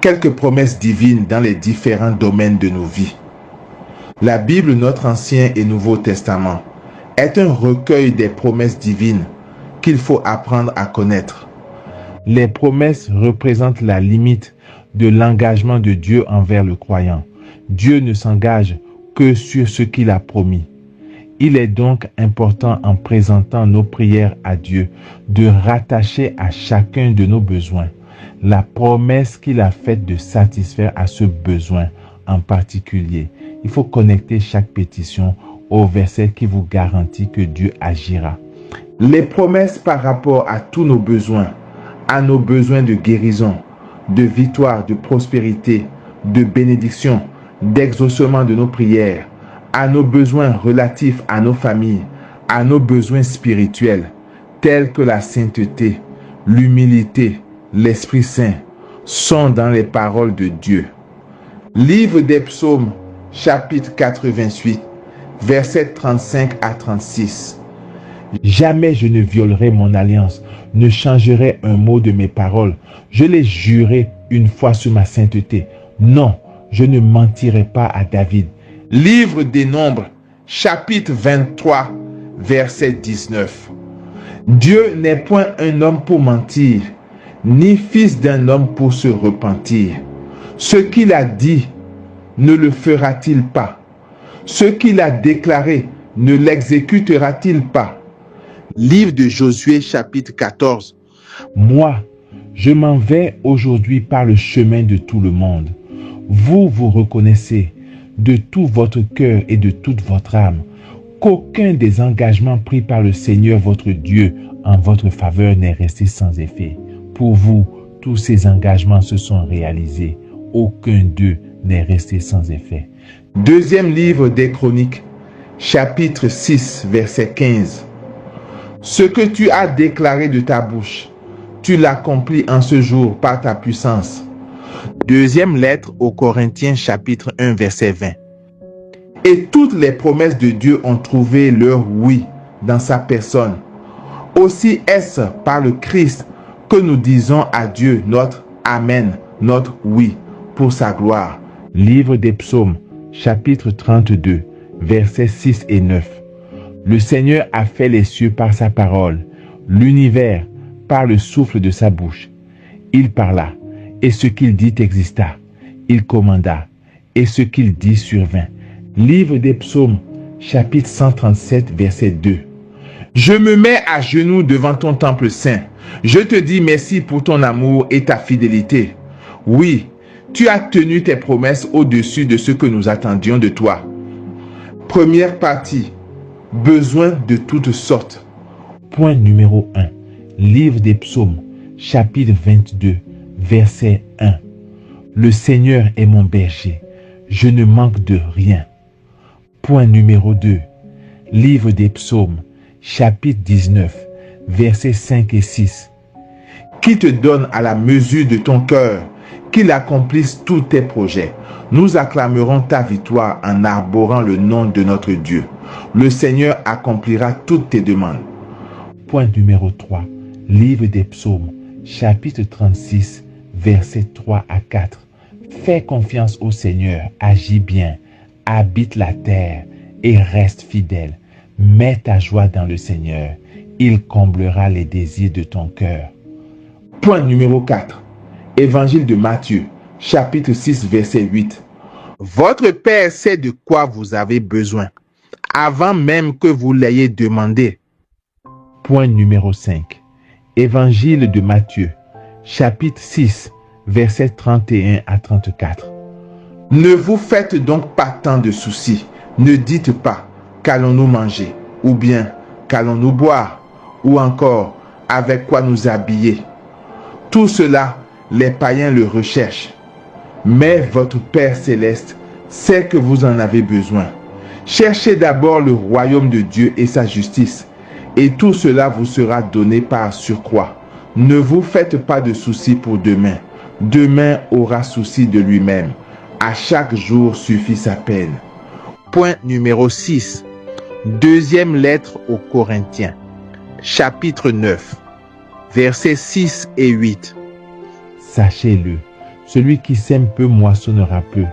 quelques promesses divines dans les différents domaines de nos vies. La Bible, notre Ancien et Nouveau Testament, est un recueil des promesses divines qu'il faut apprendre à connaître. Les promesses représentent la limite de l'engagement de Dieu envers le croyant. Dieu ne s'engage que sur ce qu'il a promis. Il est donc important, en présentant nos prières à Dieu, de rattacher à chacun de nos besoins la promesse qu'il a faite de satisfaire à ce besoin en particulier. Il faut connecter chaque pétition au verset qui vous garantit que Dieu agira. Les promesses par rapport à tous nos besoins, à nos besoins de guérison, de victoire, de prospérité, de bénédiction, d'exaucement de nos prières, à nos besoins relatifs à nos familles, à nos besoins spirituels, tels que la sainteté, l'humilité, l'Esprit Saint, sont dans les paroles de Dieu. Livre des Psaumes, chapitre 88, versets 35 à 36. Jamais je ne violerai mon alliance, ne changerai un mot de mes paroles. Je l'ai juré une fois sur ma sainteté. Non, je ne mentirai pas à David. Livre des Nombres, chapitre 23, verset 19. Dieu n'est point un homme pour mentir, ni fils d'un homme pour se repentir. Ce qu'il a dit, ne le fera-t-il pas? Ce qu'il a déclaré, ne l'exécutera-t-il pas? Livre de Josué, chapitre 14. Moi, je m'en vais aujourd'hui par le chemin de tout le monde. Vous reconnaissez de tout votre cœur et de toute votre âme qu'aucun des engagements pris par le Seigneur votre Dieu en votre faveur n'est resté sans effet. Pour vous, tous ces engagements se sont réalisés. Aucun d'eux n'est resté sans effet. Deuxième livre des Chroniques, chapitre 6, verset 15. Ce que tu as déclaré de ta bouche, tu l'accomplis en ce jour par ta puissance. Deuxième lettre aux Corinthiens, chapitre 1, verset 20. Et toutes les promesses de Dieu ont trouvé leur oui dans sa personne. Aussi est-ce par le Christ que nous disons à Dieu notre Amen, notre oui, pour sa gloire. Livre des Psaumes, chapitre 32, versets 6 et 9. Le Seigneur a fait les cieux par sa parole, l'univers par le souffle de sa bouche. Il parla, et ce qu'il dit exista. Il commanda, et ce qu'il dit survint. Livre des Psaumes, chapitre 137, verset 2. Je me mets à genoux devant ton temple saint. Je te dis merci pour ton amour et ta fidélité. Oui, tu as tenu tes promesses au-dessus de ce que nous attendions de toi. Première partie. Besoins de toutes sortes. Point numéro 1. Livre des Psaumes, chapitre 22, verset 1. Le Seigneur est mon berger. Je ne manque de rien. Point numéro 2. Livre des Psaumes, chapitre 19, versets 5 et 6. Qui te donne à la mesure de ton cœur, qu'il accomplisse tous tes projets. Nous acclamerons ta victoire en arborant le nom de notre Dieu. Le Seigneur accomplira toutes tes demandes. Point numéro 3. Livre des Psaumes, chapitre 36, versets 3 à 4. Fais confiance au Seigneur, agis bien, habite la terre et reste fidèle. Mets ta joie dans le Seigneur, il comblera les désirs de ton cœur. Point numéro 4. Évangile de Matthieu, chapitre 6, verset 8. Votre Père sait de quoi vous avez besoin, avant même que vous l'ayez demandé. Point numéro 5. Évangile de Matthieu, chapitre 6, versets 31 à 34. Ne vous faites donc pas tant de soucis. Ne dites pas, qu'allons-nous manger, ou bien, qu'allons-nous boire, ou encore, avec quoi nous habiller. Tout cela, les païens le recherchent. Mais votre Père céleste sait que vous en avez besoin. Cherchez d'abord le royaume de Dieu et sa justice, et tout cela vous sera donné par surcroît. Ne vous faites pas de soucis pour demain. Demain aura souci de lui-même. À chaque jour suffit sa peine. Point numéro 6. Deuxième lettre aux Corinthiens, chapitre 9, versets 6 et 8. Sachez-le, Celui qui sème peu moissonnera peu,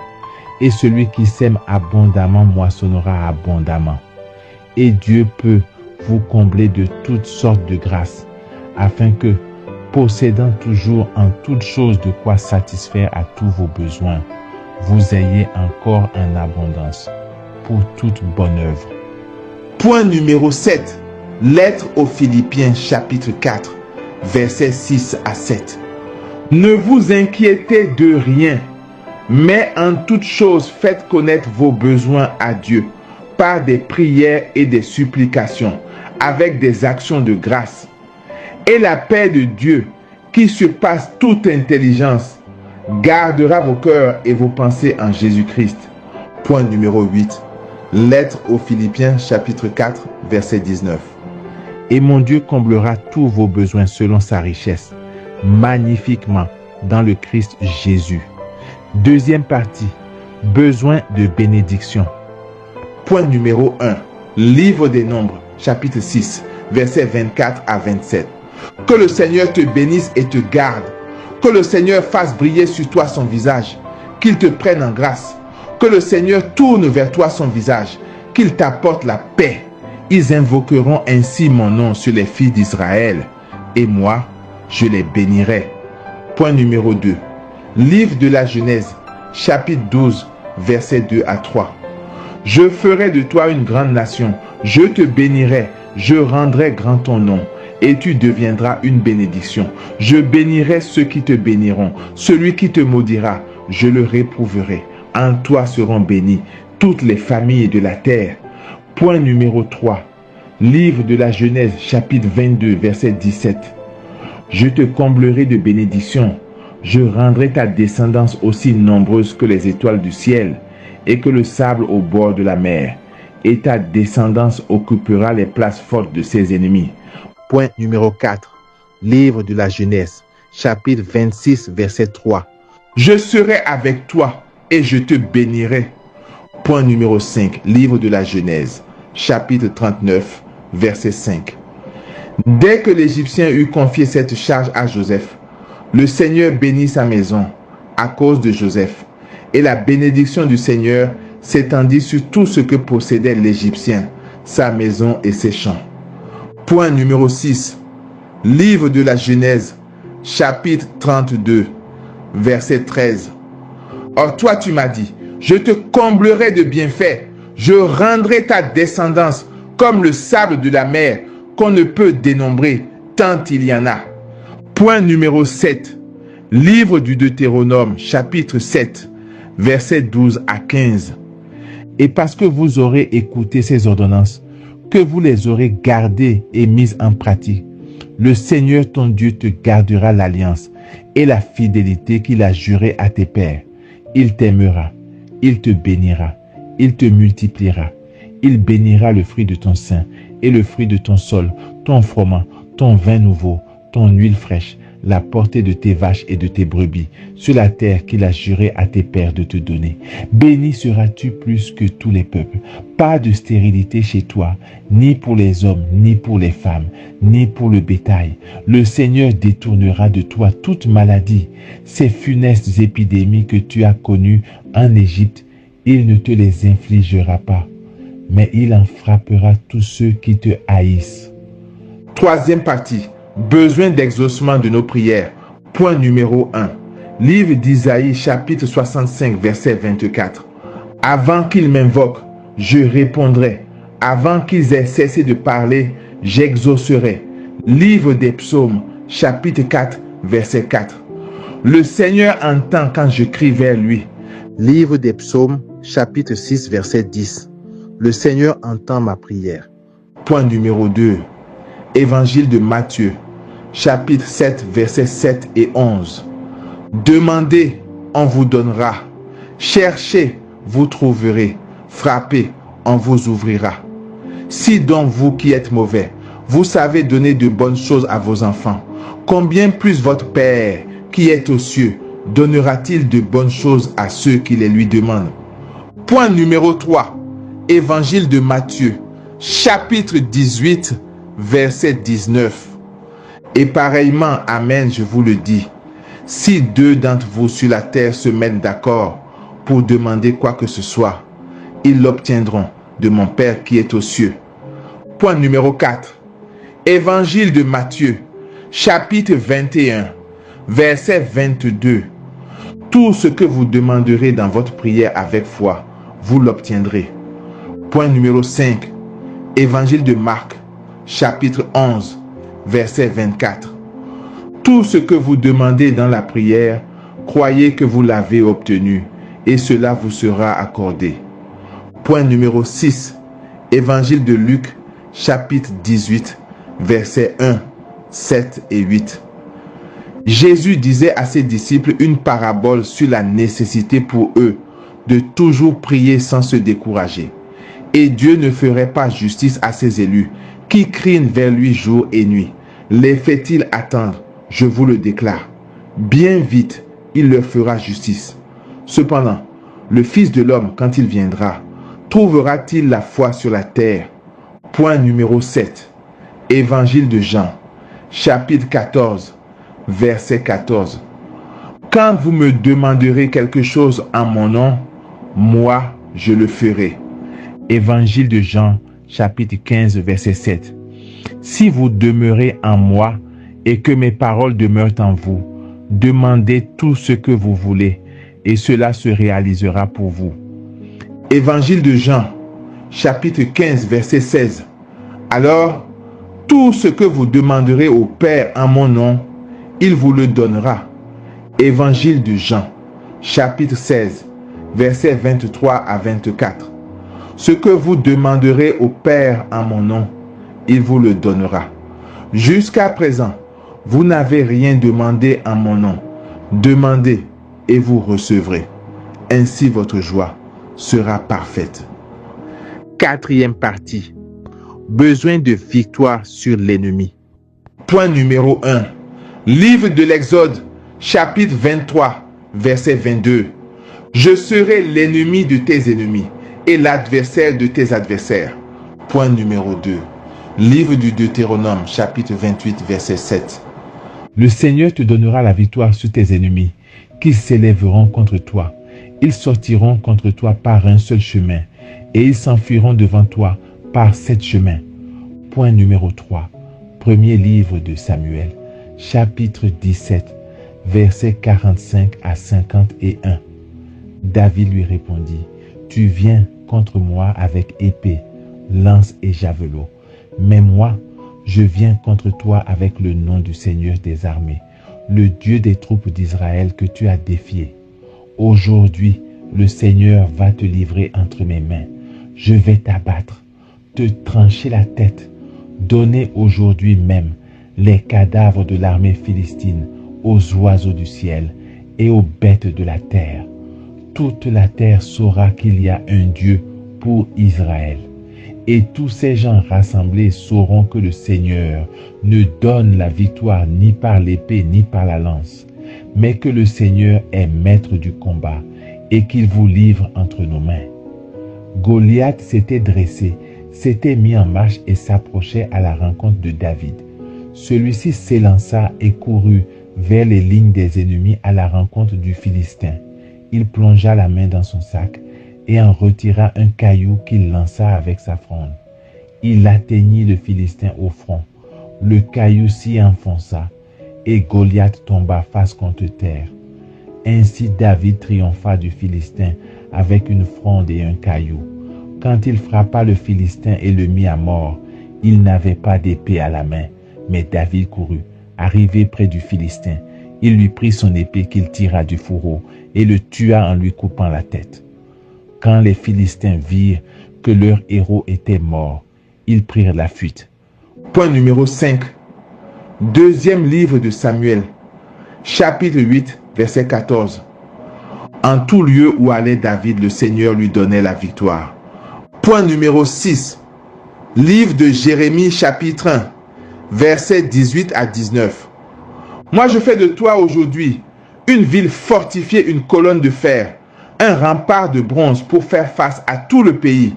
et celui qui sème abondamment moissonnera abondamment. Et Dieu peut vous combler de toutes sortes de grâces, afin que, possédant toujours en toutes choses de quoi satisfaire à tous vos besoins, vous ayez encore en abondance pour toute bonne œuvre. Point numéro 7. Lettre aux Philippiens chapitre 4, versets 6 à 7. Ne vous inquiétez de rien, mais en toute chose faites connaître vos besoins à Dieu par des prières et des supplications, avec des actions de grâce. Et la paix de Dieu, qui surpasse toute intelligence, gardera vos cœurs et vos pensées en Jésus-Christ. Point numéro 8. Lettre aux Philippiens chapitre 4, verset 19. Et mon Dieu comblera tous vos besoins selon sa richesse, magnifiquement dans le Christ Jésus. Deuxième partie, besoin de bénédiction. Point numéro 1. Livre des Nombres, chapitre 6, versets 24 à 27. Que le Seigneur te bénisse et te garde. Que le Seigneur fasse briller sur toi son visage, qu'il te prenne en grâce. Que le Seigneur tourne vers toi son visage, qu'il t'apporte la paix. Ils invoqueront ainsi mon nom sur les filles d'Israël, et moi, je les bénirai. Point numéro 2. Livre de la Genèse, chapitre 12, versets 2 à 3. Je ferai de toi une grande nation, je te bénirai, je rendrai grand ton nom, et tu deviendras une bénédiction. Je bénirai ceux qui te béniront, celui qui te maudira, je le réprouverai. En toi seront bénies toutes les familles de la terre. Point numéro 3. Livre de la Genèse, chapitre 22, verset 17. Je te comblerai de bénédictions. Je rendrai ta descendance aussi nombreuse que les étoiles du ciel et que le sable au bord de la mer. Et ta descendance occupera les places fortes de ses ennemis. Point numéro 4. Livre de la Genèse, chapitre 26, verset 3. Je serai avec toi et je te bénirai. Point numéro 5. Livre de la Genèse, chapitre 39, verset 5. Dès que l'Égyptien eut confié cette charge à Joseph, le Seigneur bénit sa maison à cause de Joseph, et la bénédiction du Seigneur s'étendit sur tout ce que possédait l'Égyptien, sa maison et ses champs. Point numéro 6. Livre de la Genèse, chapitre 32, verset 13. Or toi tu m'as dit, je te comblerai de bienfaits, je rendrai ta descendance comme le sable de la mer, qu'on ne peut dénombrer, tant il y en a. Point numéro 7. Livre du Deutéronome, chapitre 7, versets 12 à 15. Et parce que vous aurez écouté ces ordonnances, que vous les aurez gardées et mises en pratique, le Seigneur ton Dieu te gardera l'alliance et la fidélité qu'il a jurée à tes pères. Il t'aimera, il te bénira, il te multipliera, il bénira le fruit de ton sein et le fruit de ton sol, ton froment, ton vin nouveau, ton huile fraîche, la portée de tes vaches et de tes brebis, sur la terre qu'il a juré à tes pères de te donner. Béni seras-tu plus que tous les peuples. Pas de stérilité chez toi, ni pour les hommes, ni pour les femmes, ni pour le bétail. Le Seigneur détournera de toi toute maladie. Ces funestes épidémies que tu as connues en Égypte, il ne te les infligera pas, mais il en frappera tous ceux qui te haïssent. Troisième partie. Besoin d'exaucement de nos prières. Point numéro 1. Livre d'Isaïe, chapitre 65, verset 24. Avant qu'ils m'invoquent, je répondrai. Avant qu'ils aient cessé de parler, j'exaucerai. Livre des Psaumes, chapitre 4, verset 4. Le Seigneur entend quand je crie vers lui. Livre des Psaumes, chapitre 6, verset 10. Le Seigneur entend ma prière. Point numéro 2. Évangile de Matthieu, chapitre 7, versets 7 et 11. Demandez, on vous donnera. Cherchez, vous trouverez. Frappez, on vous ouvrira. Si donc vous qui êtes mauvais, vous savez donner de bonnes choses à vos enfants, combien plus votre Père qui est aux cieux donnera-t-il de bonnes choses à ceux qui les lui demandent? Point numéro 3. Évangile de Matthieu, chapitre 18, verset 19. Et pareillement, amen, je vous le dis, Si deux d'entre vous sur la terre se mettent d'accord pour demander quoi que ce soit, ils l'obtiendront de mon Père qui est aux cieux. Point numéro 4. Évangile de Matthieu, chapitre 21, verset 22. Tout ce que vous demanderez dans votre prière avec foi, vous l'obtiendrez. Point numéro 5. Évangile de Marc, chapitre 11, verset 24. Tout ce que vous demandez dans la prière, croyez que vous l'avez obtenu et cela vous sera accordé. Point numéro 6. Évangile de Luc, chapitre 18, versets 1, 7 et 8. Jésus disait à ses disciples une parabole sur la nécessité pour eux de toujours prier sans se décourager. Et Dieu ne ferait pas justice à ses élus qui crient vers lui jour et nuit. Les fait-il attendre? Je vous le déclare. Bien vite, il leur fera justice. Cependant, le Fils de l'homme, quand il viendra, trouvera-t-il la foi sur la terre? Point numéro 7. Évangile de Jean, chapitre 14, verset 14. Quand vous me demanderez quelque chose en mon nom, moi, je le ferai. Évangile de Jean, chapitre 15, verset 7. Si vous demeurez en moi et que mes paroles demeurent en vous, demandez tout ce que vous voulez et cela se réalisera pour vous. Évangile de Jean, chapitre 15, verset 16. Alors, tout ce que vous demanderez au Père en mon nom, il vous le donnera. Évangile de Jean, chapitre 16, versets 23 à 24. Ce que vous demanderez au Père en mon nom, il vous le donnera. Jusqu'à présent, vous n'avez rien demandé en mon nom. Demandez et vous recevrez. Ainsi votre joie sera parfaite. Quatrième partie. Besoin de victoire sur l'ennemi. Point numéro 1. Livre de l'Exode, chapitre 23, verset 22. Je serai l'ennemi de tes ennemis et l'adversaire de tes adversaires. Point numéro 2. Livre du Deutéronome, chapitre 28, verset 7. Le Seigneur te donnera la victoire sur tes ennemis, qui s'élèveront contre toi. Ils sortiront contre toi par un seul chemin, et ils s'enfuiront devant toi par 7 chemins. Point numéro 3. Premier livre de Samuel, chapitre 17, versets 45 à 51. David lui répondit, « Tu viens contre moi avec épée, lance et javelot. Mais moi, je viens contre toi avec le nom du Seigneur des armées, le Dieu des troupes d'Israël que tu as défié. Aujourd'hui, le Seigneur va te livrer entre mes mains. Je vais t'abattre, te trancher la tête, donner aujourd'hui même les cadavres de l'armée philistine aux oiseaux du ciel et aux bêtes de la terre. Toute la terre saura qu'il y a un Dieu pour Israël. Et tous ces gens rassemblés sauront que le Seigneur ne donne la victoire ni par l'épée ni par la lance, mais que le Seigneur est maître du combat et qu'il vous livre entre nos mains. » Goliath s'était dressé, s'était mis en marche et s'approchait à la rencontre de David. Celui-ci s'élança et courut vers les lignes des ennemis à la rencontre du Philistin. Il plongea la main dans son sac et en retira un caillou qu'il lança avec sa fronde. Il atteignit le Philistin au front. Le caillou s'y enfonça et Goliath tomba face contre terre. Ainsi David triompha du Philistin avec une fronde et un caillou. Quand il frappa le Philistin et le mit à mort, il n'avait pas d'épée à la main, mais David courut. Arrivé près du Philistin, il lui prit son épée qu'il tira du fourreau et le tua en lui coupant la tête. Quand les Philistins virent que leur héros était mort, ils prirent la fuite. Point numéro 5. Deuxième livre de Samuel, chapitre 8, verset 14. En tout lieu où allait David, le Seigneur lui donnait la victoire. Point numéro 6. Livre de Jérémie, chapitre 1, versets 18 à 19. Moi je fais de toi aujourd'hui une ville fortifiée, une colonne de fer, un rempart de bronze pour faire face à tout le pays,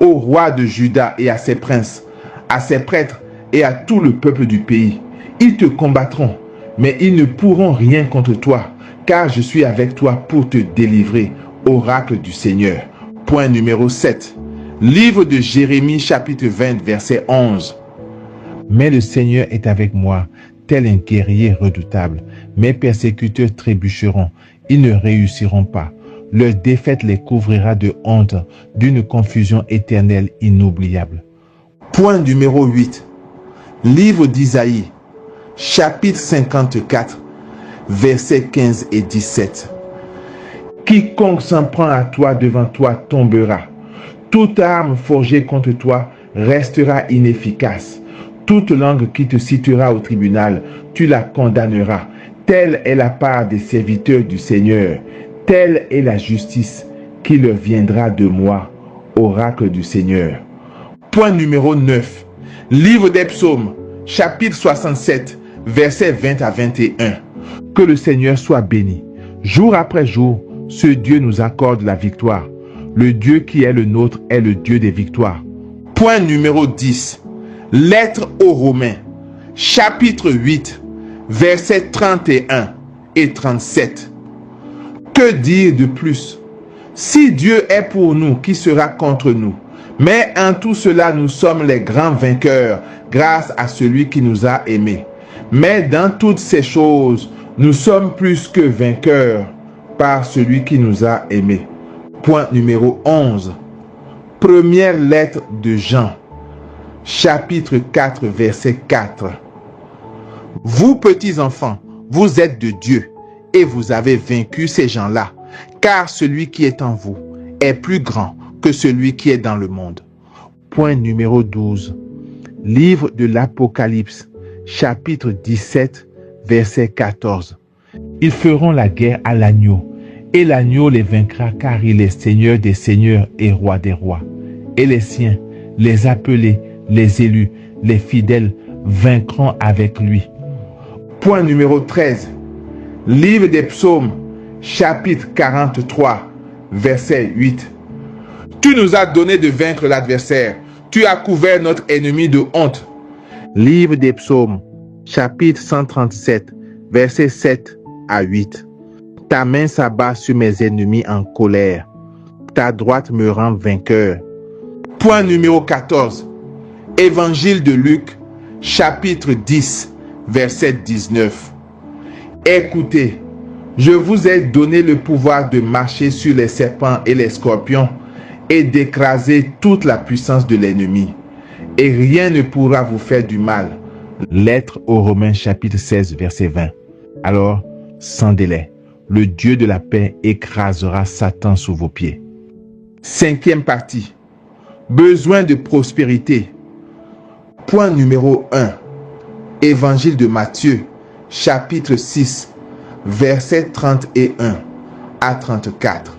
au roi de Juda et à ses princes, à ses prêtres et à tout le peuple du pays. Ils te combattront, mais ils ne pourront rien contre toi, car je suis avec toi pour te délivrer. Oracle du Seigneur. Point numéro 7. Livre de Jérémie chapitre 20 verset 11. Mais le Seigneur est avec moi, tel un guerrier redoutable. Mes persécuteurs trébucheront, ils ne réussiront pas. Leur défaite les couvrira de honte, d'une confusion éternelle inoubliable. Point numéro 8. Livre d'Isaïe, chapitre 54, versets 15 et 17. Quiconque s'en prend à toi devant toi tombera. Toute arme forgée contre toi restera inefficace. Toute langue qui te citera au tribunal, tu la condamneras. Telle est la part des serviteurs du Seigneur. Telle est la justice qui leur viendra de moi, oracle du Seigneur. Point numéro 9. Livre des Psaumes, chapitre 67, versets 20 à 21. Que le Seigneur soit béni. Jour après jour, ce Dieu nous accorde la victoire. Le Dieu qui est le nôtre est le Dieu des victoires. Point numéro 10. Lettre aux Romains, chapitre 8, versets 31 et 37. Que dire de plus? Si Dieu est pour nous, qui sera contre nous? Mais en tout cela, nous sommes les grands vainqueurs grâce à celui qui nous a aimés. Mais dans toutes ces choses, nous sommes plus que vainqueurs par celui qui nous a aimés. Point numéro 11. Première lettre de Jean, chapitre 4, verset 4. Vous, petits enfants, vous êtes de Dieu et vous avez vaincu ces gens-là, car celui qui est en vous est plus grand que celui qui est dans le monde. Point numéro 12. Livre de l'Apocalypse, chapitre 17, verset 14. Ils feront la guerre à l'agneau, et l'agneau les vaincra, car il est Seigneur des seigneurs et Roi des rois. Et les siens, les appelés, les élus, les fidèles, vaincront avec lui. Point numéro 13. Livre des Psaumes, chapitre 43, verset 8. Tu nous as donné de vaincre l'adversaire. Tu as couvert notre ennemi de honte. Livre des Psaumes, chapitre 137, versets 7 à 8. Ta main s'abat sur mes ennemis en colère. Ta droite me rend vainqueur. Point numéro 14. Évangile de Luc, chapitre 10, verset 19. Écoutez, je vous ai donné le pouvoir de marcher sur les serpents et les scorpions et d'écraser toute la puissance de l'ennemi. Et rien ne pourra vous faire du mal. Lettre aux Romains, chapitre 16, verset 20. Alors, sans délai, le Dieu de la paix écrasera Satan sous vos pieds. Cinquième partie. Besoin de prospérité. Point numéro 1. Évangile de Matthieu, chapitre 6, versets 31 à 34.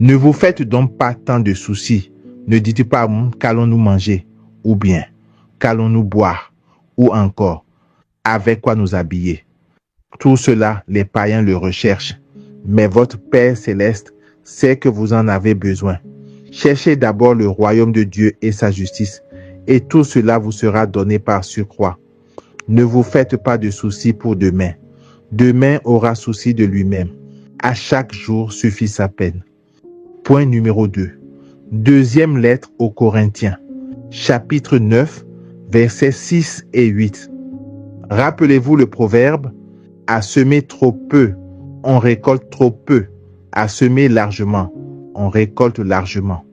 Ne vous faites donc pas tant de soucis. Ne dites pas qu'allons-nous manger, ou bien qu'allons-nous boire, ou encore avec quoi nous habiller. Tout cela, les païens le recherchent. Mais votre Père céleste sait que vous en avez besoin. Cherchez d'abord le royaume de Dieu et sa justice, et tout cela vous sera donné par surcroît. Ne vous faites pas de soucis pour demain. Demain aura souci de lui-même. À chaque jour suffit sa peine. Point numéro 2. Deuxième lettre aux Corinthiens, chapitre 9, versets 6 et 8. Rappelez-vous le proverbe, à semer trop peu, on récolte trop peu. À semer largement, on récolte largement.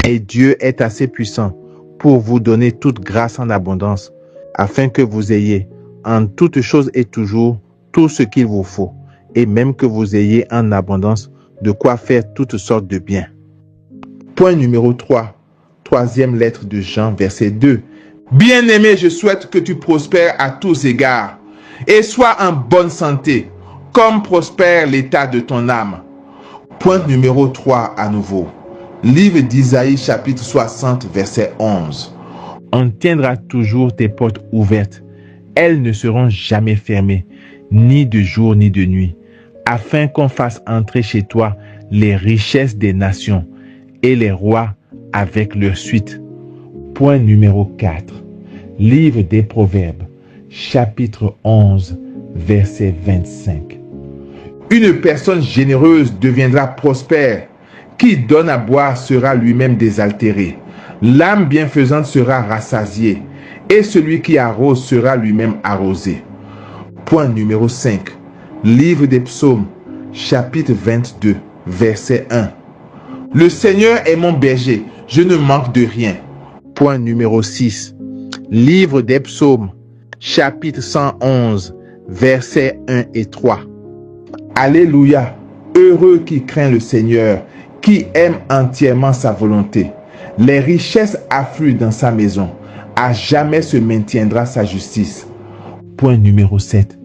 Et Dieu est assez puissant pour vous donner toute grâce en abondance, afin que vous ayez en toutes choses et toujours tout ce qu'il vous faut, et même que vous ayez en abondance de quoi faire toutes sortes de biens. Point numéro 3. Troisième lettre de Jean, verset 2. Bien-aimé, je souhaite que tu prospères à tous égards et sois en bonne santé, comme prospère l'état de ton âme. Point numéro 3 à nouveau. Livre d'Isaïe, chapitre 60, verset 11. On tiendra toujours tes portes ouvertes. Elles ne seront jamais fermées, ni de jour ni de nuit, afin qu'on fasse entrer chez toi les richesses des nations et les rois avec leur suite. Point numéro 4. Livre des Proverbes, chapitre 11, verset 25. Une personne généreuse deviendra prospère. Qui donne à boire sera lui-même désaltéré. L'âme bienfaisante sera rassasiée. Et celui qui arrose sera lui-même arrosé. Point numéro 5. Livre des Psaumes, chapitre 22, verset 1. Le Seigneur est mon berger, je ne manque de rien. Point numéro 6. Livre des Psaumes, chapitre 111, versets 1 et 3. Alléluia, heureux qui craint le Seigneur, qui aime entièrement sa volonté. Les richesses affluent dans sa maison, à jamais se maintiendra sa justice. Point numéro 7.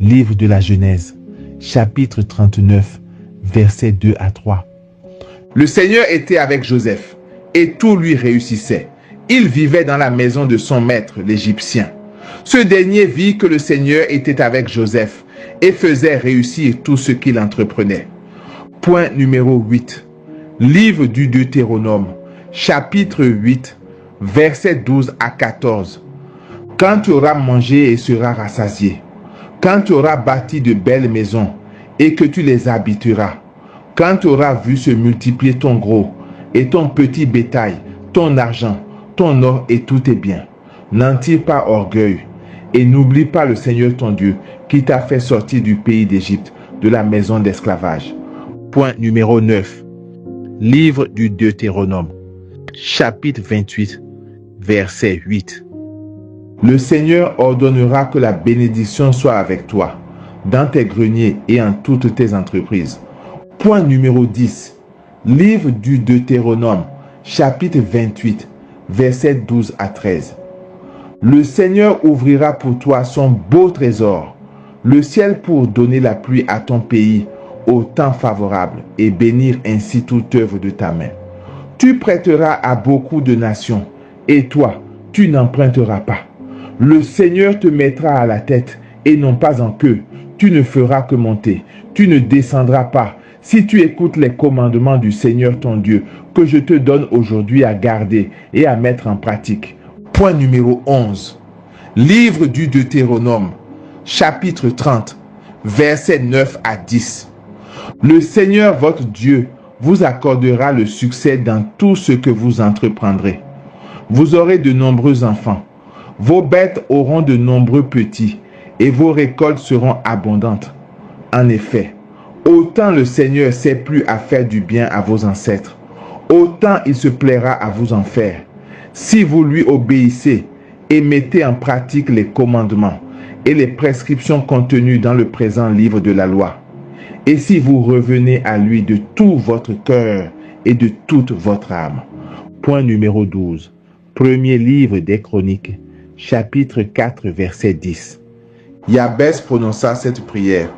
Livre de la Genèse, chapitre 39, versets 2 à 3. Le Seigneur était avec Joseph, et tout lui réussissait. Il vivait dans la maison de son maître, l'Égyptien. Ce dernier vit que le Seigneur était avec Joseph et faisait réussir tout ce qu'il entreprenait. Point numéro 8. Livre du Deutéronome, chapitre 8, versets 12 à 14. Quand tu auras mangé et seras rassasié, quand tu auras bâti de belles maisons et que tu les habiteras, quand tu auras vu se multiplier ton gros et ton petit bétail, ton argent, ton or et tous tes biens, n'en tire pas orgueil et n'oublie pas le Seigneur ton Dieu qui t'a fait sortir du pays d'Égypte, de la maison d'esclavage. Point numéro 9. Livre du Deutéronome, chapitre 28, verset 8. Le Seigneur ordonnera que la bénédiction soit avec toi, dans tes greniers et en toutes tes entreprises. Point numéro 10. Livre du Deutéronome, chapitre 28, versets 12 à 13. Le Seigneur ouvrira pour toi son beau trésor, le ciel pour donner la pluie à ton pays au temps favorable et bénir ainsi toute œuvre de ta main. Tu prêteras à beaucoup de nations et toi, tu n'emprunteras pas. Le Seigneur te mettra à la tête et non pas en queue. Tu ne feras que monter, tu ne descendras pas. Si tu écoutes les commandements du Seigneur ton Dieu que je te donne aujourd'hui à garder et à mettre en pratique. Point numéro 11. Livre du Deutéronome, chapitre 30, versets 9 à 10. Le Seigneur votre Dieu vous accordera le succès dans tout ce que vous entreprendrez. Vous aurez de nombreux enfants. Vos bêtes auront de nombreux petits et vos récoltes seront abondantes. En effet, autant le Seigneur s'est plu à faire du bien à vos ancêtres, autant il se plaira à vous en faire. Si vous lui obéissez et mettez en pratique les commandements et les prescriptions contenues dans le présent livre de la loi, et si vous revenez à lui de tout votre cœur et de toute votre âme. Point numéro 12. Premier livre des Chroniques, chapitre 4, verset 10. Jabez prononça cette prière.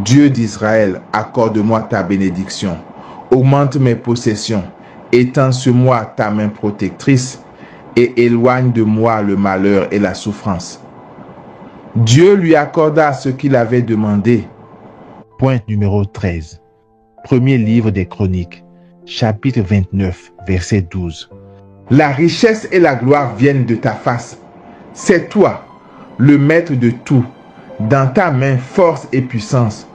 Dieu d'Israël, accorde-moi ta bénédiction. Augmente mes possessions. Étends sur moi ta main protectrice et éloigne de moi le malheur et la souffrance. Dieu lui accorda ce qu'il avait demandé. Point numéro 13. Premier livre des Chroniques, chapitre 29, verset 12. La richesse et la gloire viennent de ta face. C'est toi, le maître de tout. Dans ta main, force et puissance.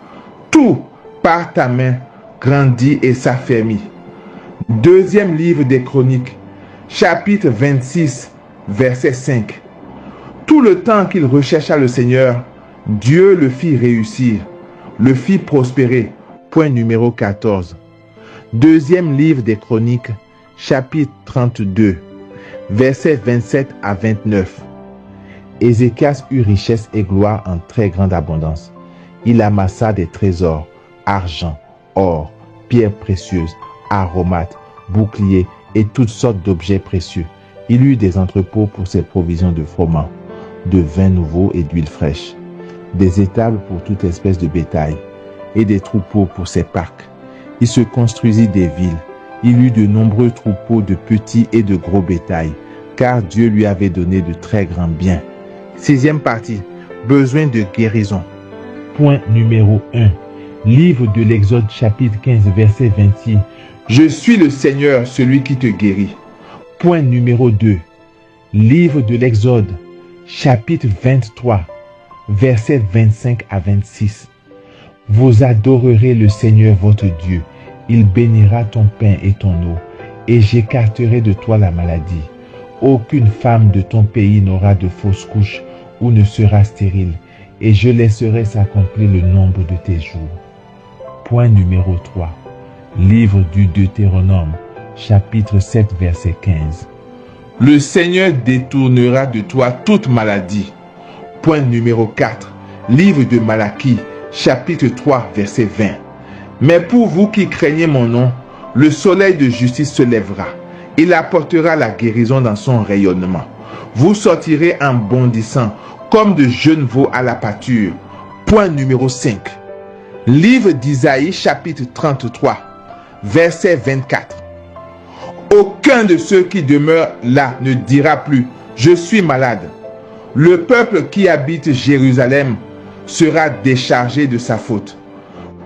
Tout, par ta main, grandit et s'affermit. Deuxième livre des Chroniques, chapitre 26, verset 5. Tout le temps qu'il rechercha le Seigneur, Dieu le fit réussir, le fit prospérer. Point numéro 14. Deuxième livre des Chroniques, chapitre 32, versets 27 à 29. Ézéchias eut richesse et gloire en très grande abondance. Il amassa des trésors, argent, or, pierres précieuses, aromates, boucliers et toutes sortes d'objets précieux. Il eut des entrepôts pour ses provisions de froment, de vin nouveau et d'huile fraîche, des étables pour toute espèce de bétail et des troupeaux pour ses parcs. Il se construisit des villes. Il eut de nombreux troupeaux de petits et de gros bétail, car Dieu lui avait donné de très grands biens. Sixième partie, besoin de guérison. Point numéro 1. Livre de l'Exode, chapitre 15, verset 26. Je suis le Seigneur, celui qui te guérit. Point numéro 2. Livre de l'Exode, chapitre 23, versets 25 à 26. Vous adorerez le Seigneur votre Dieu. Il bénira ton pain et ton eau, et j'écarterai de toi la maladie. Aucune femme de ton pays n'aura de fausses couches ou ne sera stérile, et je laisserai s'accomplir le nombre de tes jours. Point numéro 3. Livre du Deutéronome, chapitre 7, verset 15. Le Seigneur détournera de toi toute maladie. Point numéro 4. Livre de Malachie, chapitre 3, verset 20. Mais pour vous qui craignez mon nom, le soleil de justice se lèvera. Il apportera la guérison dans son rayonnement. Vous sortirez en bondissant comme de jeunes veaux à la pâture. Point numéro 5. Livre d'Isaïe, chapitre 33, verset 24. Aucun de ceux qui demeurent là ne dira plus « Je suis malade ». Le peuple qui habite Jérusalem sera déchargé de sa faute.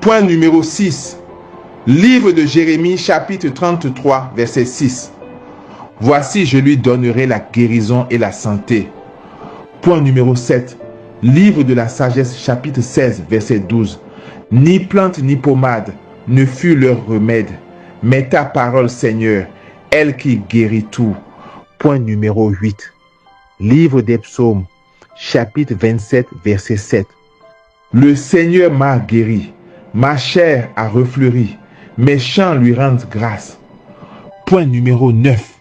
Point numéro 6. Livre de Jérémie, chapitre 33, verset 6. Voici, je lui donnerai la guérison et la santé. Point numéro 7. Livre de la sagesse, chapitre 16, verset 12. Ni plante ni pommade ne fut leur remède, mais ta parole, Seigneur, elle qui guérit tout. Point numéro 8. Livre des psaumes, chapitre 27, verset 7. Le Seigneur m'a guéri, ma chair a refleuri, mes chants lui rendent grâce. Point numéro 9.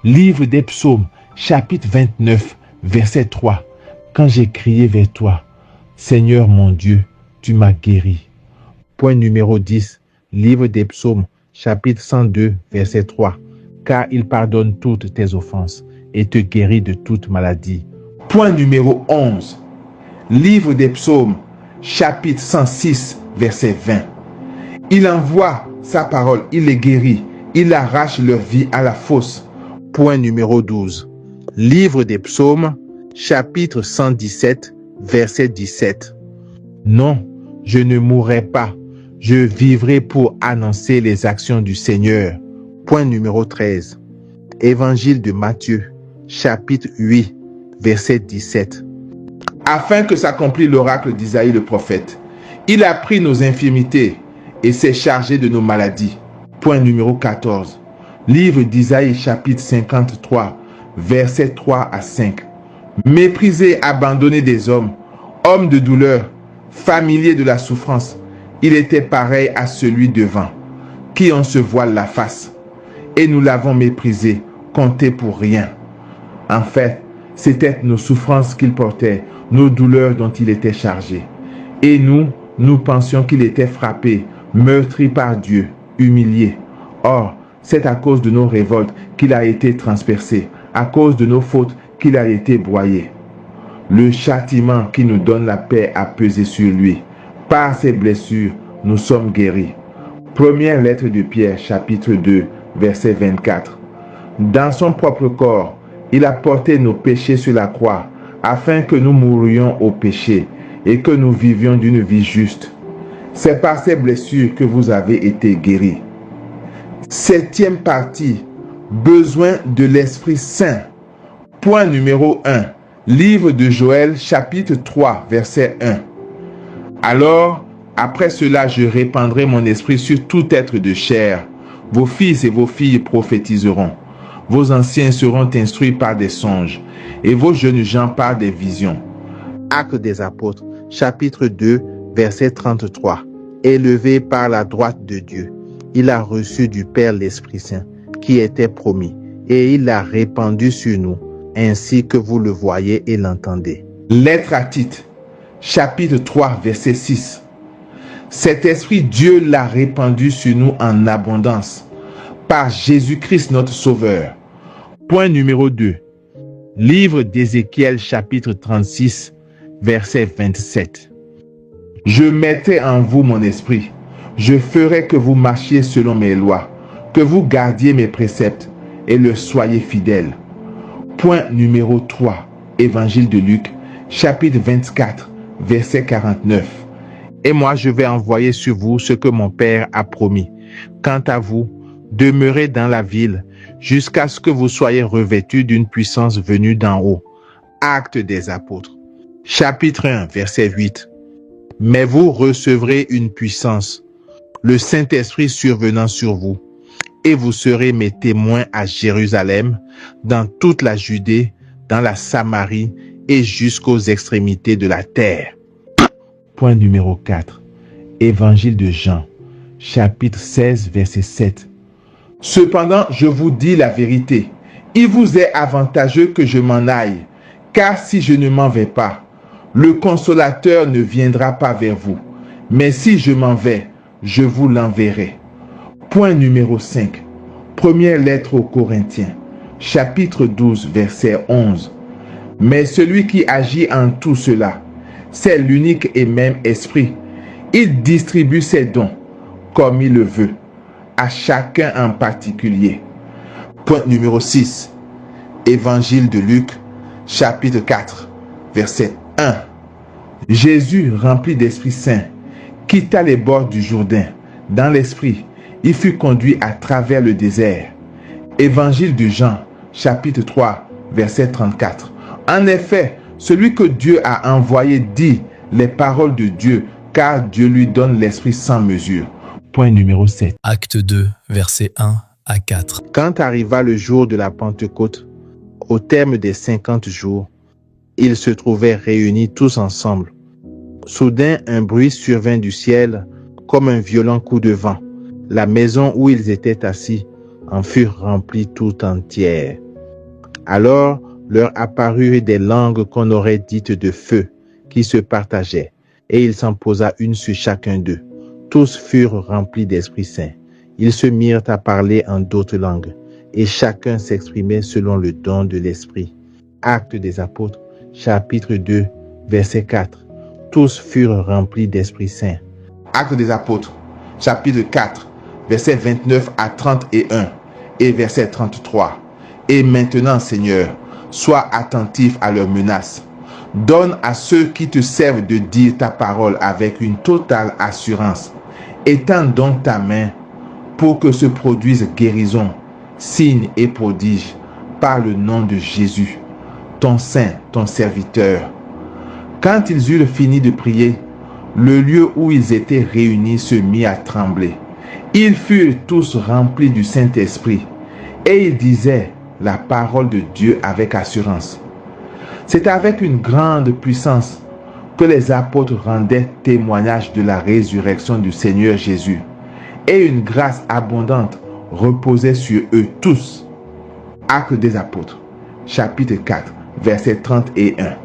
Livre des psaumes, chapitre 29, verset 3. Quand j'ai crié vers toi, Seigneur mon Dieu, tu m'as guéri. Point numéro 10. Livre des psaumes, chapitre 102, verset 3. Car il pardonne toutes tes offenses et te guérit de toute maladie. Point numéro 11. Livre des psaumes, chapitre 106, verset 20. Il envoie sa parole, il les guérit, il arrache leur vie à la fosse. Point numéro 12. Livre des psaumes, chapitre 117, verset 17. Non, je ne mourrai pas, je vivrai pour annoncer les actions du Seigneur. Point numéro 13. Évangile de Matthieu, chapitre 8, verset 17. Afin que s'accomplisse l'oracle d'Isaïe le prophète, il a pris nos infirmités et s'est chargé de nos maladies. Point numéro 14. Livre d'Isaïe, chapitre 53, versets 3 à 5. Méprisé, abandonné des hommes, homme de douleur, familier de la souffrance, il était pareil à celui devant, qui en se voile la face. Et nous l'avons méprisé, compté pour rien. En fait, c'était nos souffrances qu'il portait, nos douleurs dont il était chargé. Et nous pensions qu'il était frappé, meurtri par Dieu, humilié. Or, c'est à cause de nos révoltes qu'il a été transpercé, à cause de nos fautes qu'il a été broyé. Le châtiment qui nous donne la paix a pesé sur lui. Par ses blessures, nous sommes guéris. Première lettre de Pierre, chapitre 2, verset 24. Dans son propre corps, il a porté nos péchés sur la croix, afin que nous mourions au péché et que nous vivions d'une vie juste. C'est par ces blessures que vous avez été guéris. Septième partie, besoin de l'Esprit Saint. Point numéro 1. Livre de Joël, chapitre 3, verset 1. Alors, après cela, je répandrai mon esprit sur tout être de chair. Vos fils et vos filles prophétiseront. Vos anciens seront instruits par des songes, et vos jeunes gens par des visions. Actes des apôtres, chapitre 2, verset 33. Élevé par la droite de Dieu, il a reçu du Père l'Esprit Saint, qui était promis, et il l'a répandu sur nous, ainsi que vous le voyez et l'entendez. Lettre à Tite, chapitre 3, verset 6. Cet esprit, Dieu l'a répandu sur nous en abondance, par Jésus-Christ notre Sauveur. Point numéro 2. Livre d'Ézéchiel, chapitre 36, verset 27. Je mettrai en vous mon esprit, je ferai que vous marchiez selon mes lois, que vous gardiez mes préceptes et le soyez fidèles. Point numéro 3. Évangile de Luc, chapitre 24, verset 49. Et moi je vais envoyer sur vous ce que mon Père a promis. Quant à vous, demeurez dans la ville jusqu'à ce que vous soyez revêtus d'une puissance venue d'en haut. Actes des apôtres, Chapitre 1, verset 8. Mais vous recevrez une puissance, le Saint-Esprit survenant sur vous, et vous serez mes témoins à Jérusalem, dans toute la Judée, dans la Samarie et jusqu'aux extrémités de la terre. Point numéro 4. Évangile de Jean, chapitre 16, verset 7. Cependant, je vous dis la vérité, il vous est avantageux que je m'en aille, car si je ne m'en vais pas, le Consolateur ne viendra pas vers vous, mais si je m'en vais, je vous l'enverrai. Point numéro 5. Première lettre aux Corinthiens, chapitre 12, verset 11. Mais celui qui agit en tout cela, c'est l'unique et même Esprit. Il distribue ses dons comme il le veut, à chacun en particulier. Point numéro 6. Évangile de Luc, chapitre 4, verset 1. Jésus, rempli d'Esprit Saint, quitta les bords du Jourdain. Dans l'Esprit, il fut conduit à travers le désert. Évangile de Jean, chapitre 3, verset 34. En effet, celui que Dieu a envoyé dit les paroles de Dieu, car Dieu lui donne l'Esprit sans mesure. Point numéro 7. Acte 2, versets 1 à 4. Quand arriva le jour de la Pentecôte, au terme des 50 jours, ils se trouvaient réunis tous ensemble. Soudain, un bruit survint du ciel, comme un violent coup de vent. La maison où ils étaient assis en fut remplie tout entière. Alors leur apparurent des langues qu'on aurait dites de feu, qui se partageaient, et il s'en posa une sur chacun d'eux. Tous furent remplis d'Esprit Saint. Ils se mirent à parler en d'autres langues, et chacun s'exprimait selon le don de l'Esprit. Actes des Apôtres, chapitre 2, verset 4. Tous furent remplis d'Esprit Saint. Actes des Apôtres, chapitre 4, versets 29 à 31 et verset 33. Et maintenant, Seigneur, sois attentif à leurs menaces. Donne à ceux qui te servent de dire ta parole avec une totale assurance. Étends donc ta main pour que se produisent guérison, signes et prodiges par le nom de Jésus, ton saint, ton serviteur. Quand ils eurent fini de prier, le lieu où ils étaient réunis se mit à trembler. Ils furent tous remplis du Saint-Esprit et ils disaient la parole de Dieu avec assurance. C'est avec une grande puissance que les apôtres rendaient témoignage de la résurrection du Seigneur Jésus, et une grâce abondante reposait sur eux tous. Actes des Apôtres, chapitre 4, verset 31.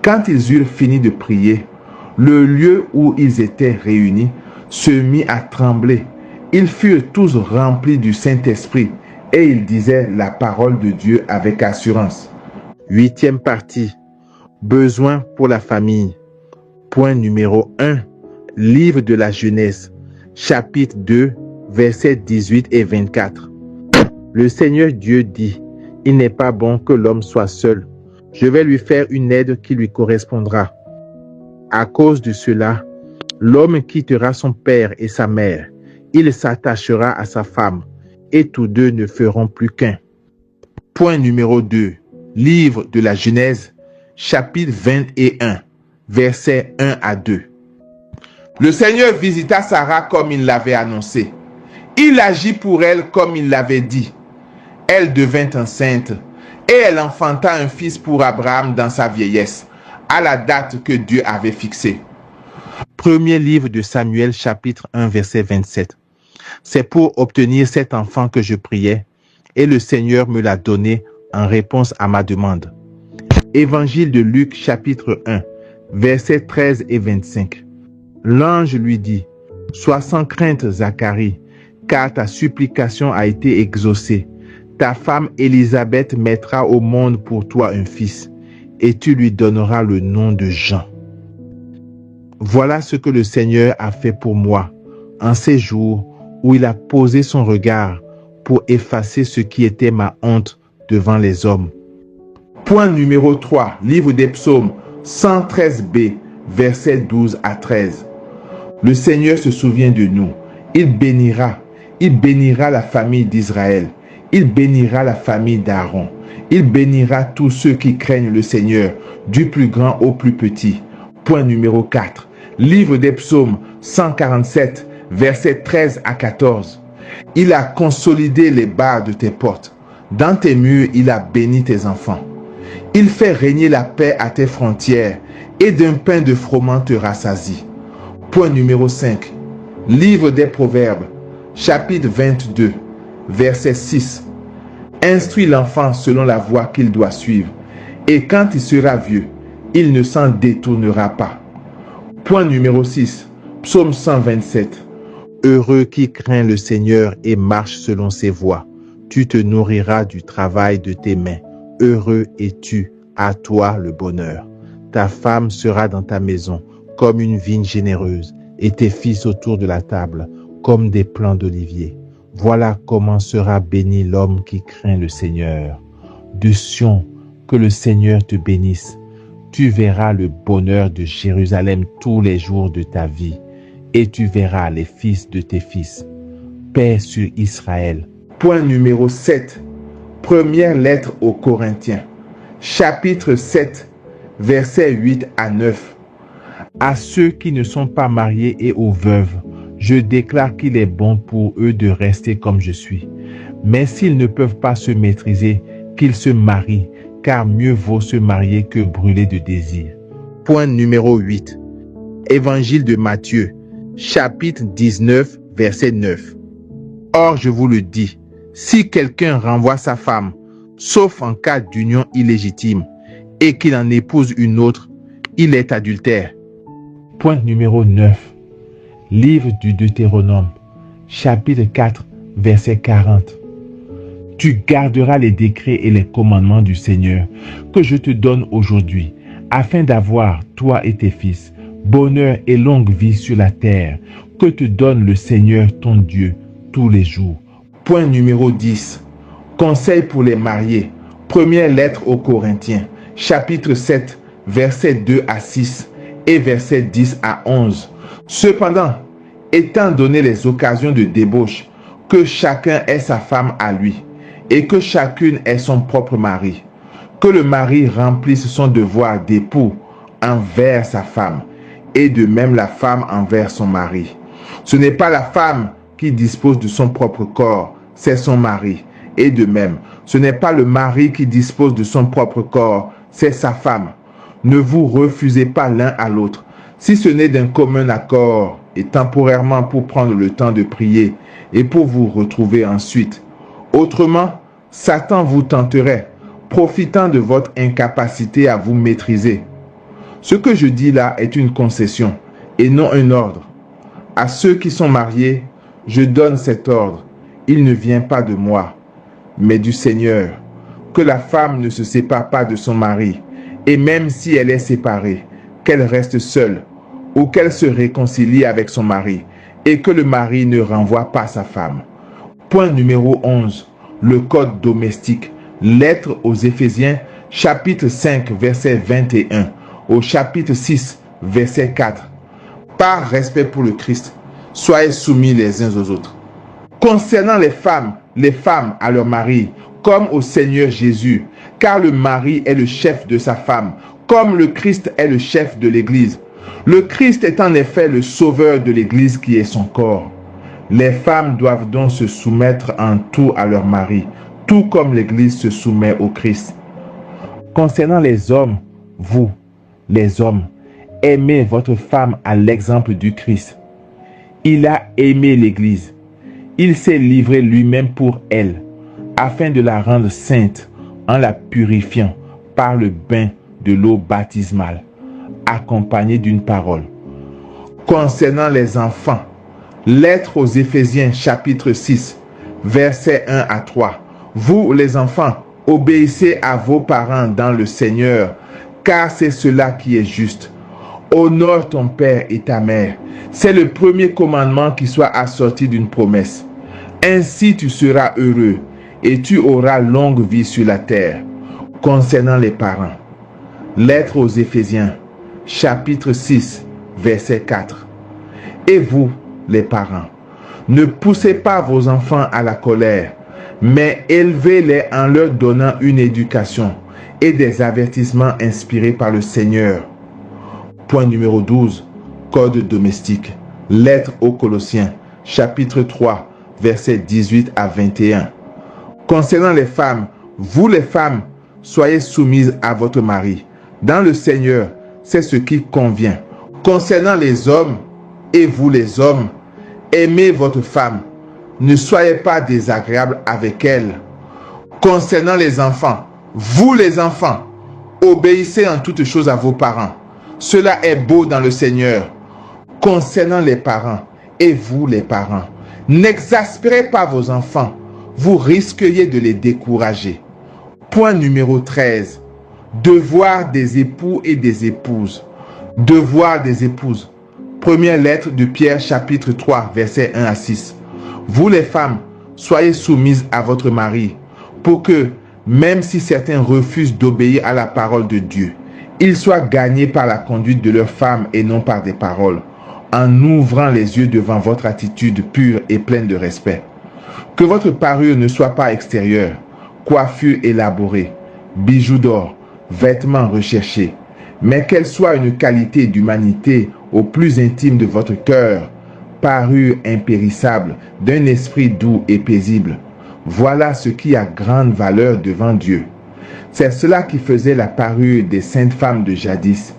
Quand ils eurent fini de prier, le lieu où ils étaient réunis se mit à trembler. Ils furent tous remplis du Saint-Esprit et ils disaient la parole de Dieu avec assurance. 8e partie. Besoin pour la famille. Point numéro 1. Livre de la Genèse, chapitre 2, versets 18 et 24. Le Seigneur Dieu dit, « Il n'est pas bon que l'homme soit seul. Je vais lui faire une aide qui lui correspondra. » À cause de cela, l'homme quittera son père et sa mère. Il s'attachera à sa femme, et tous deux ne feront plus qu'un. Point numéro 2. Livre de la Genèse, chapitre 21, versets 1 à 2. Le Seigneur visita Sarah comme il l'avait annoncé. Il agit pour elle comme il l'avait dit. Elle devint enceinte et elle enfanta un fils pour Abraham dans sa vieillesse, à la date que Dieu avait fixée. Premier livre de Samuel, chapitre 1, verset 27. C'est pour obtenir cet enfant que je priais, et le Seigneur me l'a donné en réponse à ma demande. Évangile de Luc, chapitre 1, versets 13 et 25. L'ange lui dit, « Sois sans crainte, Zacharie, car ta supplication a été exaucée. Ta femme Élisabeth mettra au monde pour toi un fils, et tu lui donneras le nom de Jean. Voilà ce que le Seigneur a fait pour moi en ces jours où il a posé son regard pour effacer ce qui était ma honte devant les hommes. » Point numéro 3, livre des psaumes 113b, versets 12 à 13. Le Seigneur se souvient de nous. Il bénira la famille d'Israël. Il bénira la famille d'Aaron. Il bénira tous ceux qui craignent le Seigneur, du plus grand au plus petit. Point numéro 4. Livre des Psaumes 147, versets 13 à 14. Il a consolidé les barres de tes portes. Dans tes murs, il a béni tes enfants. Il fait régner la paix à tes frontières et d'un pain de froment te rassasie. Point numéro 5. Livre des Proverbes, chapitre 22, verset 6. Instruis l'enfant selon la voie qu'il doit suivre, et quand il sera vieux, il ne s'en détournera pas. Point numéro 6. Psaume 127. Heureux qui craint le Seigneur et marche selon ses voies. Tu te nourriras du travail de tes mains. Heureux es-tu, à toi le bonheur. Ta femme sera dans ta maison comme une vigne généreuse, et tes fils autour de la table comme des plants d'olivier. Voilà comment sera béni l'homme qui craint le Seigneur. De Sion, que le Seigneur te bénisse. Tu verras le bonheur de Jérusalem tous les jours de ta vie, et tu verras les fils de tes fils. Paix sur Israël. Point numéro 7. Première lettre aux Corinthiens, chapitre 7, versets 8 à 9. À ceux qui ne sont pas mariés et aux veuves, je déclare qu'il est bon pour eux de rester comme je suis. Mais s'ils ne peuvent pas se maîtriser, qu'ils se marient, car mieux vaut se marier que brûler de désir. Point numéro 8. Évangile de Matthieu, chapitre 19, verset 9. Or, je vous le dis, si quelqu'un renvoie sa femme, sauf en cas d'union illégitime, et qu'il en épouse une autre, il est adultère. Point numéro 9. Livre du Deutéronome, chapitre 4, verset 40. Tu garderas les décrets et les commandements du Seigneur que je te donne aujourd'hui, afin d'avoir, toi et tes fils, bonheur et longue vie sur la terre, que te donne le Seigneur ton Dieu tous les jours. Point numéro 10. Conseil pour les mariés. Première lettre aux Corinthiens, chapitre 7, versets 2 à 6 et versets 10 à 11. Cependant, étant donné les occasions de débauche, que chacun ait sa femme à lui, et que chacune ait son propre mari, que le mari remplisse son devoir d'époux envers sa femme, et de même la femme envers son mari. Ce n'est pas la femme qui dispose de son propre corps, c'est son mari. Et de même, ce n'est pas le mari qui dispose de son propre corps, c'est sa femme. Ne vous refusez pas l'un à l'autre, si ce n'est d'un commun accord et temporairement pour prendre le temps de prier et pour vous retrouver ensuite. Autrement, Satan vous tenterait, profitant de votre incapacité à vous maîtriser. Ce que je dis là est une concession et non un ordre. À ceux qui sont mariés, je donne cet ordre. Il ne vient pas de moi, mais du Seigneur. Que la femme ne se sépare pas de son mari, et même si elle est séparée, qu'elle reste seule, ou qu'elle se réconcilie avec son mari, et que le mari ne renvoie pas sa femme. Point numéro 11. Le code domestique. Lettre aux Éphésiens, chapitre 5, verset 21, au chapitre 6, verset 4. Par respect pour le Christ, soyez soumis les uns aux autres. Concernant les femmes à leur mari, comme au Seigneur Jésus, car le mari est le chef de sa femme, comme le Christ est le chef de l'Église. Le Christ est en effet le sauveur de l'Église qui est son corps. Les femmes doivent donc se soumettre en tout à leur mari, tout comme l'Église se soumet au Christ. Concernant les hommes, vous, les hommes, aimez votre femme à l'exemple du Christ. Il a aimé l'Église. Il s'est livré lui-même pour elle, afin de la rendre sainte en la purifiant par le bain de l'eau baptismale, accompagnée d'une parole. Concernant les enfants, lettre aux Éphésiens chapitre 6, versets 1 à 3. Vous les enfants, obéissez à vos parents dans le Seigneur, car c'est cela qui est juste. Honore ton père et ta mère. C'est le premier commandement qui soit assorti d'une promesse. Ainsi tu seras heureux et tu auras longue vie sur la terre. Concernant les parents, lettre aux Éphésiens, chapitre 6, verset 4. Et vous, les parents, ne poussez pas vos enfants à la colère, mais élevez-les en leur donnant une éducation et des avertissements inspirés par le Seigneur. Point numéro 12. Code domestique. Lettre aux Colossiens, chapitre 3, versets 18 à 21. Concernant les femmes, vous les femmes, soyez soumises à votre mari. Dans le Seigneur, c'est ce qui convient. Concernant les hommes, et vous les hommes, aimez votre femme. Ne soyez pas désagréables avec elle. Concernant les enfants, vous les enfants, obéissez en toutes choses à vos parents. Cela est beau dans le Seigneur. Concernant les parents, et vous les parents, n'exaspérez pas vos enfants. Vous risqueriez de les décourager. Point numéro 13. Devoir des époux et des épouses. Devoir des épouses. Première lettre de Pierre, chapitre 3, versets 1 à 6. Vous les femmes, soyez soumises à votre mari, pour que, même si certains refusent d'obéir à la parole de Dieu, ils soient gagnés par la conduite de leurs femmes et non par des paroles, en ouvrant les yeux devant votre attitude pure et pleine de respect. Que votre parure ne soit pas extérieure, coiffure élaborée, bijoux d'or, vêtements recherchés, mais qu'elle soit une qualité d'humanité au plus intime de votre cœur, parure impérissable, d'un esprit doux et paisible. Voilà ce qui a grande valeur devant Dieu. C'est cela qui faisait la parure des saintes femmes de jadis,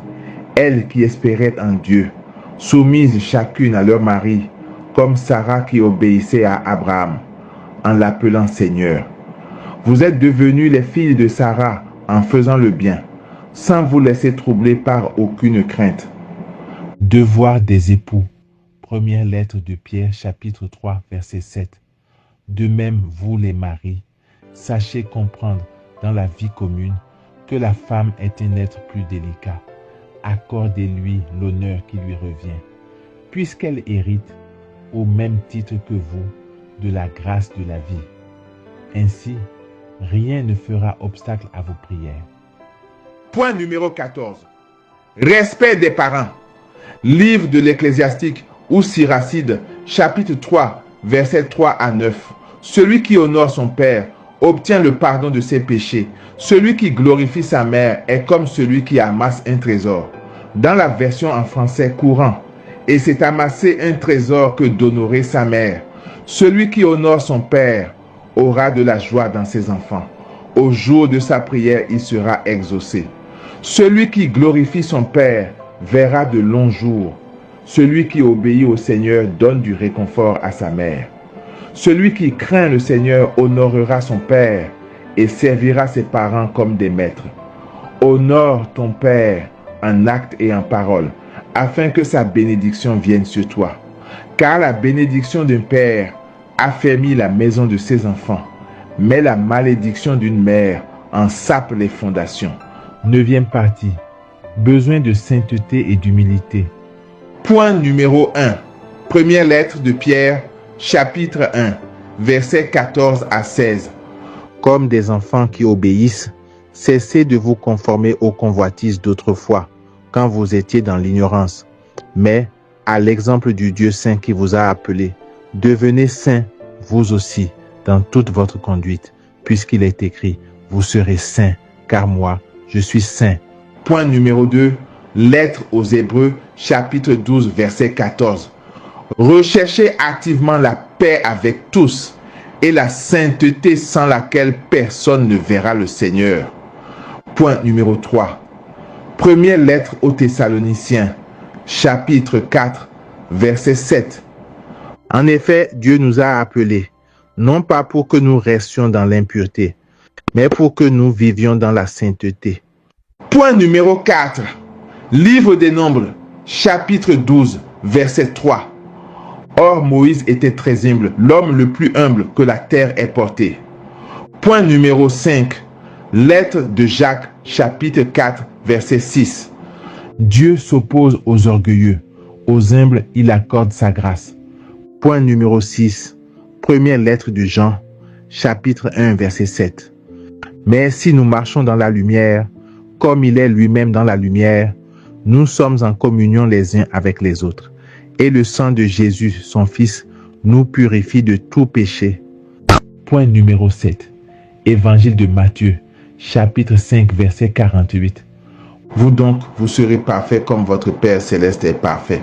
elles qui espéraient en Dieu, soumises chacune à leur mari, comme Sarah qui obéissait à Abraham, en l'appelant Seigneur. Vous êtes devenues les filles de Sarah en faisant le bien, sans vous laisser troubler par aucune crainte. Devoir des époux. Première lettre de Pierre, chapitre 3, verset 7. De même, vous les maris, sachez comprendre dans la vie commune que la femme est un être plus délicat. Accordez-lui l'honneur qui lui revient, puisqu'elle hérite, au même titre que vous, de la grâce de la vie. Ainsi, rien ne fera obstacle à vos prières. Point numéro 14. Respect des parents. Livre de l'Ecclésiastique ou Siracide, chapitre 3, versets 3 à 9. Celui qui honore son père obtient le pardon de ses péchés. Celui qui glorifie sa mère est comme celui qui amasse un trésor. Dans la version en français courant, et c'est amasser un trésor que d'honorer sa mère. Celui qui honore son père aura de la joie dans ses enfants. Au jour de sa prière, il sera exaucé. Celui qui glorifie son père verra de longs jours. Celui qui obéit au Seigneur donne du réconfort à sa mère. Celui qui craint le Seigneur honorera son père et servira ses parents comme des maîtres. Honore ton père en acte et en parole, afin que sa bénédiction vienne sur toi. Car la bénédiction d'un père affermit la maison de ses enfants, mais la malédiction d'une mère en sape les fondations. Neuvième partie. Besoin de sainteté et d'humilité. Point numéro 1. Première lettre de Pierre, chapitre 1, versets 14 à 16. Comme des enfants qui obéissent, cessez de vous conformer aux convoitises d'autrefois, quand vous étiez dans l'ignorance. Mais, à l'exemple du Dieu saint qui vous a appelé, devenez saints, vous aussi, dans toute votre conduite, puisqu'il est écrit, vous serez saints, car moi, je suis saint. Point numéro 2. Lettre aux Hébreux, chapitre 12, verset 14. Recherchez activement la paix avec tous et la sainteté sans laquelle personne ne verra le Seigneur. Point numéro 3. Première lettre aux Thessaloniciens, chapitre 4, verset 7. En effet, Dieu nous a appelés, non pas pour que nous restions dans l'impureté, mais pour que nous vivions dans la sainteté. Point numéro 4. Livre des Nombres, chapitre 12, verset 3. Or Moïse était très humble, l'homme le plus humble que la terre ait porté. Point numéro 5. Lettre de Jacques, chapitre 4, verset 6. Dieu s'oppose aux orgueilleux, aux humbles il accorde sa grâce. Point numéro 6. Première lettre de Jean, chapitre 1, verset 7. Mais si nous marchons dans la lumière, comme il est lui-même dans la lumière, nous sommes en communion les uns avec les autres. Et le sang de Jésus, son Fils, nous purifie de tout péché. Point numéro 7. Évangile de Matthieu, chapitre 5, verset 48. Vous donc, vous serez parfaits comme votre Père céleste est parfait.